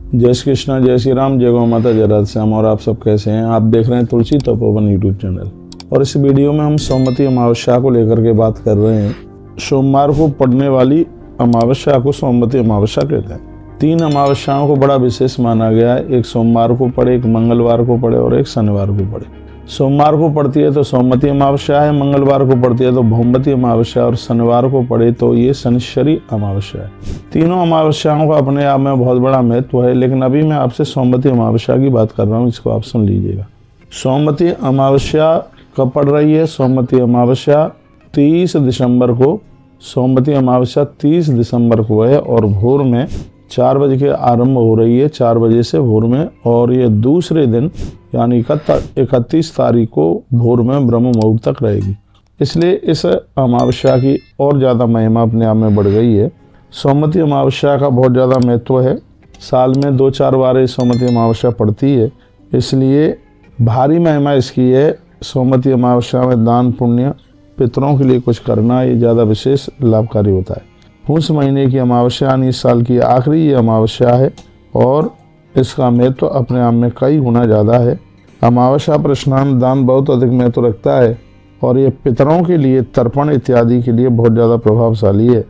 जय श्री कृष्णा, जय श्री राम, जय गौ माता, जय राधे श्याम। और आप सब कैसे हैं? आप देख रहे हैं तुलसी तपोवन यूट्यूब चैनल। और इस वीडियो में हम सोमवती अमावस्या को लेकर के बात कर रहे हैं। सोमवार को पड़ने वाली अमावस्या को सोमवती अमावस्या कहते हैं। 3 अमावस्याओं को बड़ा विशेष माना गया है। एक सोमवार को पड़े, एक मंगलवार को पड़े और एक शनिवार को पड़े। सोमवार को पड़ती है तो सोमवती अमावस्या है, मंगलवार को पड़ती है तो भौमवती अमावस्या और शनिवार को पड़े तो ये शनिश्चरी अमावस्या है। तीनों अमावस्याओं का अपने आप में बहुत बड़ा महत्व है, लेकिन अभी मैं आपसे सोमवती अमावस्या की बात कर रहा हूँ, इसको आप सुन लीजिएगा। सोमवती अमावस्या कब पड़ रही है? सोमवती अमावस्या 30 दिसंबर को, सोमवती अमावस्या 30 दिसंबर को है और भोर में 4 बजे के आरंभ हो रही है, 4 बजे से भोर में। और ये दूसरे दिन यानी 31 तारीख को भोर में ब्रह्म मुहूर्त तक रहेगी। इसलिए इस अमावस्या की और ज़्यादा महिमा अपने आप में बढ़ गई है। सोमवती अमावस्या का बहुत ज़्यादा महत्व है। साल में 2-4 बार सोमवती अमावस्या पड़ती है, इसलिए भारी महिमा इसकी है। सोमवती अमावस्या में दान पुण्य, पितरों के लिए कुछ करना, ये ज़्यादा विशेष लाभकारी होता है। पूस महीने की अमावस्या यानी इस साल की आखिरी ये अमावस्या है और इसका महत्व अपने आप में कई गुना ज़्यादा है। अमावस्या पर स्नान दान बहुत अधिक महत्व रखता है और ये पितरों के लिए, तर्पण इत्यादि के लिए बहुत ज़्यादा प्रभावशाली है।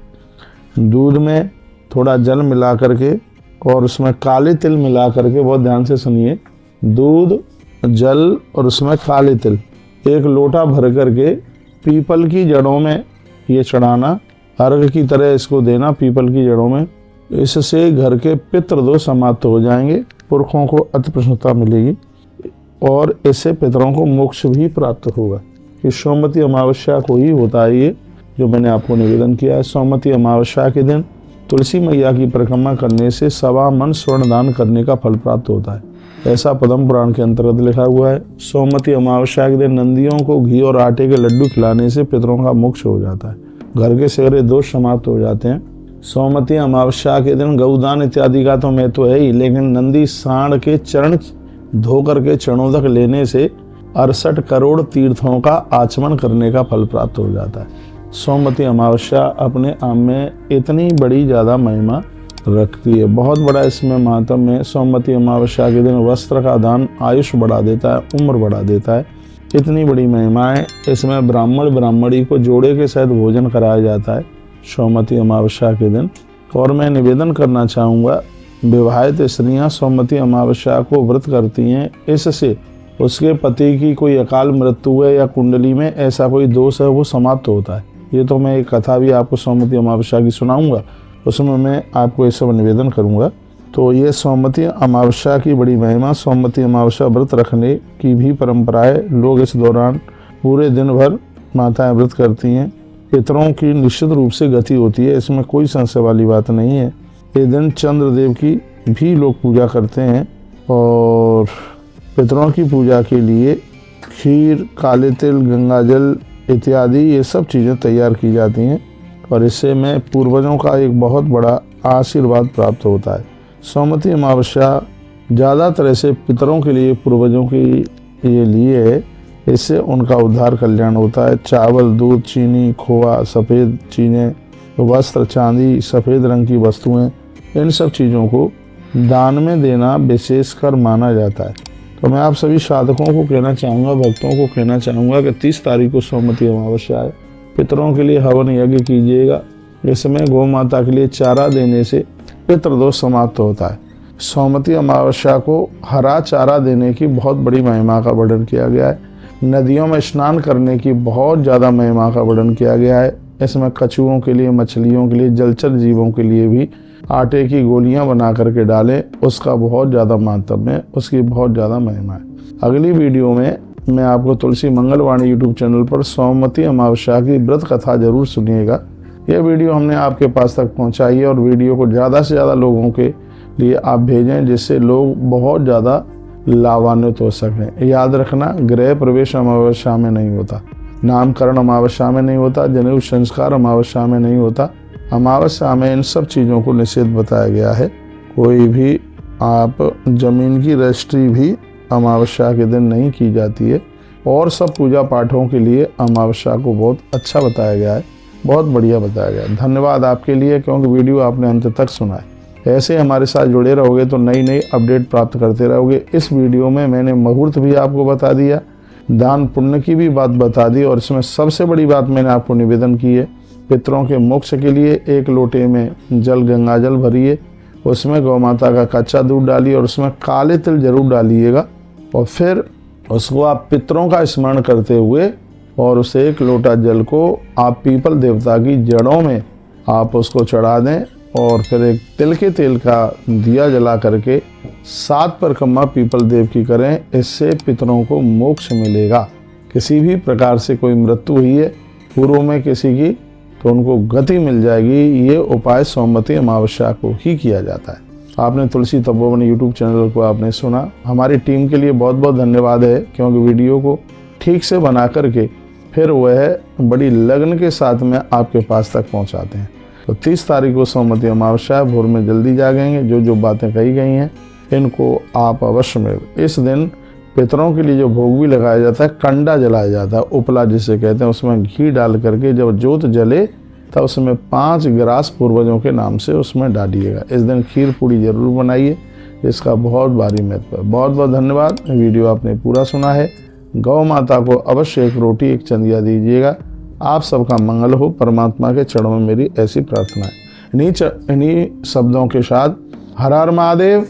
दूध में थोड़ा जल मिला करके और उसमें काले तिल मिला करके, बहुत ध्यान से सुनिए, दूध, जल और उसमें काले तिल 1 लोटा भर करके पीपल की जड़ों में ये चढ़ाना, अर्घ की तरह इसको देना पीपल की जड़ों में। इससे घर के पितृदोष समाप्त हो जाएंगे, पुरखों को अति प्रसन्नता मिलेगी और इससे पितरों को मोक्ष भी प्राप्त होगा। कि सोमवती अमावस्या को ही होता है ये जो मैंने आपको निवेदन किया है। सोमवती अमावस्या के दिन तुलसी मैया की परिक्रमा करने से 1.25 मन स्वर्ण दान करने का फल प्राप्त होता है, ऐसा पद्म पुराण के अंतर्गत लिखा हुआ है। सोमवती अमावस्या के दिन नंदियों को घी और आटे के लड्डू खिलाने से पितरों का मोक्ष हो जाता है, घर के सारे दोष समाप्त हो जाते हैं। सोमवती अमावस्या के दिन गौदान इत्यादि का तो महत्व है ही, लेकिन नंदी सांड के चरण धोकर के चरणोदक लेने से 68 करोड़ तीर्थों का आचमन करने का फल प्राप्त हो जाता है। सोमवती अमावस्या अपने आप में इतनी बड़ी ज़्यादा महिमा रखती है, बहुत बड़ा इसमें महात्म्य है। सोमवती अमावस्या के दिन वस्त्र का दान आयुष बढ़ा देता है, उम्र बढ़ा देता है, इतनी बड़ी महिमा है। इसमें ब्राह्मण ब्राह्मणी को जोड़े के साथ भोजन कराया जाता है सोमवती अमावस्या के दिन। और मैं निवेदन करना चाहूँगा, विवाहित स्त्रियाँ सोमवती अमावस्या को व्रत करती हैं, इससे उसके पति की कोई अकाल मृत्यु है या कुंडली में ऐसा कोई दोष है वो समाप्त होता है। ये तो मैं एक कथा भी आपको सोमवती अमावस्या की सुनाऊँगा, उसमें मैं आपको ये सब निवेदन करूँगा। तो ये सोमवती अमावस्या की बड़ी महिमा। सोमवती अमावस्या व्रत रखने की भी परंपरा है। लोग इस दौरान पूरे दिन भर माताएं व्रत करती हैं। पितरों की निश्चित रूप से गति होती है, इसमें कोई संशय वाली बात नहीं है। ये दिन चंद्रदेव की भी लोग पूजा करते हैं और पितरों की पूजा के लिए खीर, काले तिल, गंगा जल इत्यादि ये सब चीज़ें तैयार की जाती हैं और इससे में पूर्वजों का एक बहुत बड़ा आशीर्वाद प्राप्त होता है। सोमवती अमावस्या ज़्यादा तरह से पितरों के लिए, पूर्वजों के ये लिए है, इससे उनका उद्धार कल्याण होता है। चावल, दूध, चीनी, खोआ, सफ़ेद चीज़ें, वस्त्र, चांदी, सफ़ेद रंग की वस्तुएं, इन सब चीज़ों को दान में देना विशेषकर माना जाता है। तो मैं आप सभी साधकों को कहना चाहूँगा, भक्तों को कहना चाहूँगा कि 30 तारीख को सोमवती अमावस्या है। पितरों के लिए हवन यज्ञ कीजिएगा। इसमें गौ माता के लिए चारा देने से पितृदोष समाप्त होता है। सोमवती अमावस्या को हरा चारा देने की बहुत बड़ी महिमा का वर्णन किया गया है। नदियों में स्नान करने की बहुत ज़्यादा महिमा का वर्णन किया गया है। इसमें कछुओं के लिए, मछलियों के लिए, जलचर जीवों के लिए भी आटे की गोलियां बना करके डालें, उसका बहुत ज़्यादा महात्म्य है, उसकी बहुत ज़्यादा महिमा है। अगली वीडियो में मैं आपको तुलसी मंगलवाणी यूट्यूब चैनल पर सोमवती अमावस्या की व्रत कथा जरूर सुनिएगा। यह वीडियो हमने आपके पास तक पहुंचाई है और वीडियो को ज़्यादा से ज़्यादा लोगों के लिए आप भेजें, जिससे लोग बहुत ज़्यादा लाभान्वित हो सकें। याद रखना, गृह प्रवेश अमावस्या में नहीं होता, नामकरण अमावस्या में नहीं होता, जनेऊ संस्कार अमावस्या में नहीं होता। अमावस्या में इन सब चीज़ों को निषेध बताया गया है। कोई भी आप जमीन की रजिस्ट्री भी अमावस्या के दिन नहीं की जाती है और सब पूजा पाठों के लिए अमावस्या को बहुत अच्छा बताया गया है, बहुत बढ़िया बताया गया है। धन्यवाद आपके लिए, क्योंकि वीडियो आपने अंत तक सुना है। ऐसे हमारे साथ जुड़े रहोगे तो नई नई अपडेट प्राप्त करते रहोगे। इस वीडियो में मैंने मुहूर्त भी आपको बता दिया, दान पुण्य की भी बात बता दी, और इसमें सबसे बड़ी बात मैंने आपको निवेदन की है, पितरों के मोक्ष के लिए 1 लोटे में जल गंगा जल भरिए, उसमें गौ माता का कच्चा दूध डालिए और उसमें काले तिल जरूर डालिएगा, और फिर उसको आप पितरों का स्मरण करते हुए और उस 1 लोटा जल को आप पीपल देवता की जड़ों में आप उसको चढ़ा दें, और फिर एक तिल के तेल का दिया जला करके 7 परिक्रमा पीपल देव की करें। इससे पितरों को मोक्ष मिलेगा। किसी भी प्रकार से कोई मृत्यु हुई है पूर्व में किसी की, तो उनको गति मिल जाएगी। ये उपाय सोमवती अमावस्या को ही किया जाता है। आपने तुलसी तपोवन यूट्यूब चैनल को आपने सुना। हमारी टीम के लिए बहुत बहुत धन्यवाद है, क्योंकि वीडियो को ठीक से बना करके फिर वह बड़ी लगन के साथ में आपके पास तक पहुंचाते हैं। तो 30 तारीख को सोमवती अमावस्या, भोर में जल्दी जागेंगे। जो जो बातें कही गई हैं इनको आप अवश्य में, इस दिन पितरों के लिए जो भोग भी लगाया जाता है, कंडा जलाया जाता है, उपला जिसे कहते हैं, उसमें घी डाल करके जब जोत जले तब उसमें 5 ग्रास पूर्वजों के नाम से उसमें डालिएगा। इस दिन खीर पूड़ी जरूर बनाइए, इसका बहुत भारी महत्व है। बहुत बहुत धन्यवाद। वीडियो आपने पूरा सुना है। गौ माता को अवश्य 1 रोटी 1 चंदिया दीजिएगा। आप सबका मंगल हो, परमात्मा के चरणों में मेरी ऐसी प्रार्थना है। इन्हीं शब्दों के साथ हर हर महादेव,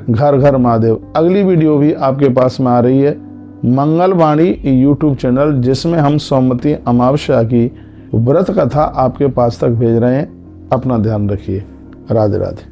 घर घर महादेव। अगली वीडियो भी आपके पास में आ रही है, मंगलवाणी यूट्यूब चैनल, जिसमें हम सोमवती अमावस्या की व्रत कथा आपके पास तक भेज रहे हैं। अपना ध्यान रखिए। राधे राधे।